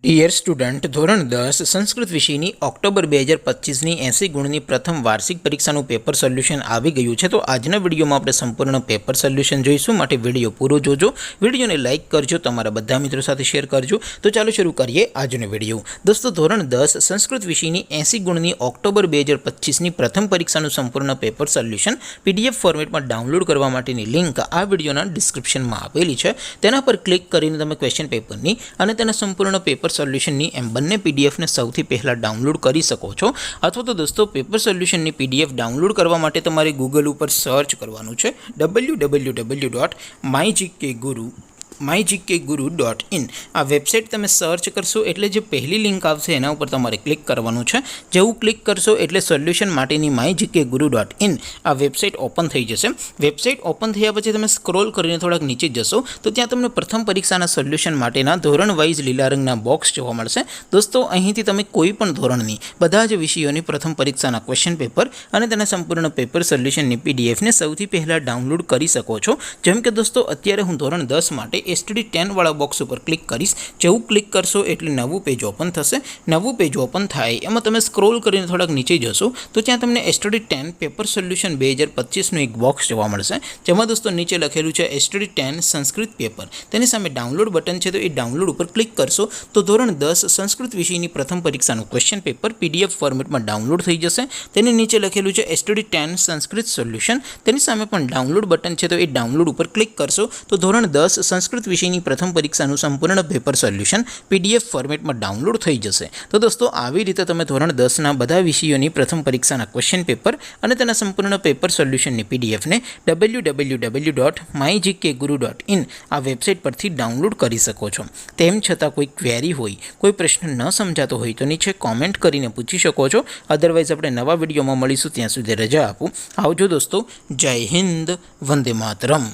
Dear student, ધોરણ 10 સંસ્કૃત વિષયની October 2025ની 80 ગુણની પ્રથમ વાર્ષિક પરીક્ષાનું પેપર સોલ્યુશન આવી ગયું છે। તો આજના વિડીયોમાં આપણે સંપૂર્ણ પેપર સોલ્યુશન જોઈશું, માટે વિડીયો પૂરો જોજો, વિડીયોને લાઇક કરજો, તમારા બધા મિત્રો સાથે શેર કરજો। તો ચાલો શરૂ કરીએ આજનો વિડીયો। દોસ્તો, ધોરણ 10 સંસ્કૃત વિષયની 80 ગુણની ઓક્ટોબર 2025ની પ્રથમ પરીક્ષાનું સંપૂર્ણ પેપર સોલ્યુશન PDF ફોર્મેટમાં ડાઉનલોડ કરવા માટેની લિંક આ વિડીયોના ડિસ્ક્રિપ્શનમાં આપેલી છે। તેના પર ક્લિક કરીને તમે ક્વેશ્ચન પેપરની અને તેના સંપૂર્ણ પેપર સોલ્યુશનની એમ બંને પીડીએફને સૌથી પહેલાં ડાઉનલોડ કરી શકો છો। અથવા તો દોસ્તો, પેપર સોલ્યુશનની PDF ડાઉનલોડ કરવા માટે તમારે ગૂગલ ઉપર સર્ચ કરવાનું છે www.mygkguru.in। આ વેબસાઇટ તમે સર્ચ કરશો એટલે જે પહેલી લિંક આવશે એના ઉપર તમારે ક્લિક કરવાનું છે। જેવું ક્લિક કરશો એટલે સોલ્યુશન માટેની mygkguru.in આ વેબસાઇટ ઓપન થઈ જશે। વેબસાઇટ ઓપન થયા પછી તમે સ્ક્રોલ કરીને થોડાક નીચે જશો તો ત્યાં તમને પ્રથમ પરીક્ષાના સોલ્યુશન માટેના ધોરણ વાઇઝ લીલા રંગના બોક્સ જોવા મળશે। દોસ્તો, અહીંથી તમે કોઈ પણ ધોરણની બધા જ વિષયોની પ્રથમ પરીક્ષાના ક્વેશ્ચન પેપર અને તેના સંપૂર્ણ પેપર સોલ્યુશનની PDFને સૌથી પહેલાં ડાઉનલોડ કરી શકો છો। જેમ કે દોસ્તો, અત્યારે હું ધોરણ 10 માટે STD10 વાળા બોક્સ ઉપર ક્લિક કરીશ। જેવું ક્લિક કરશો એટલે નવું પેજ ઓપન થશે। નવું પેજ ઓપન થાય એમાં તમે સ્ક્રોલ કરીને થોડાક નીચે જશો તો ત્યાં તમને STD10 પેપર સોલ્યુશન 2025નું એક બોક્સ જોવા મળશે, જેમાં દોસ્તો નીચે લખેલું છે STD10 સંસ્કૃત પેપર। તેની સામે ડાઉનલોડ બટન છે, તો એ ડાઉનલોડ ઉપર ક્લિક કરશો તો ધોરણ 10 સંસ્કૃત વિષયની પ્રથમ પરીક્ષાનું ક્વેશ્ચન પેપર PDF ફોર્મેટમાં ડાઉનલોડ થઈ જશે। તેની નીચે લખેલું છે STD10 સંસ્કૃત સોલ્યુશન। તેની સામે પણ ડાઉનલોડ બટન છે, તો એ ડાઉનલોડ ઉપર ક્લિક કરશો તો ધોરણ 10 સંસ્કૃત વિષયની પ્રથમ પરીક્ષાનું સંપૂર્ણ પેપર સોલ્યુશન PDF ફોર્મેટમાં ડાઉનલોડ થઈ જશે। તો દોસ્તો, આવી રીતે તમે ધોરણ 10ના બધા વિષયોની પ્રથમ પરીક્ષાના ક્વેશ્ચન પેપર અને તેના સંપૂર્ણ પેપર સોલ્યુશનની PDFને www.mygkguru.in આ વેબસાઇટ પરથી ડાઉનલોડ કરી શકો છો। તેમ છતાં કોઈ ક્વેરી હોય, કોઈ પ્રશ્ન ન સમજાતો હોય તો નીચે કોમેન્ટ કરીને પૂછી શકો છો। અદરવાઇઝ આપણે નવા વિડીયોમાં મળીશું, ત્યાં સુધી રજા આપું। આવજો દોસ્તો, જય હિન્દ, વંદે માતરમ।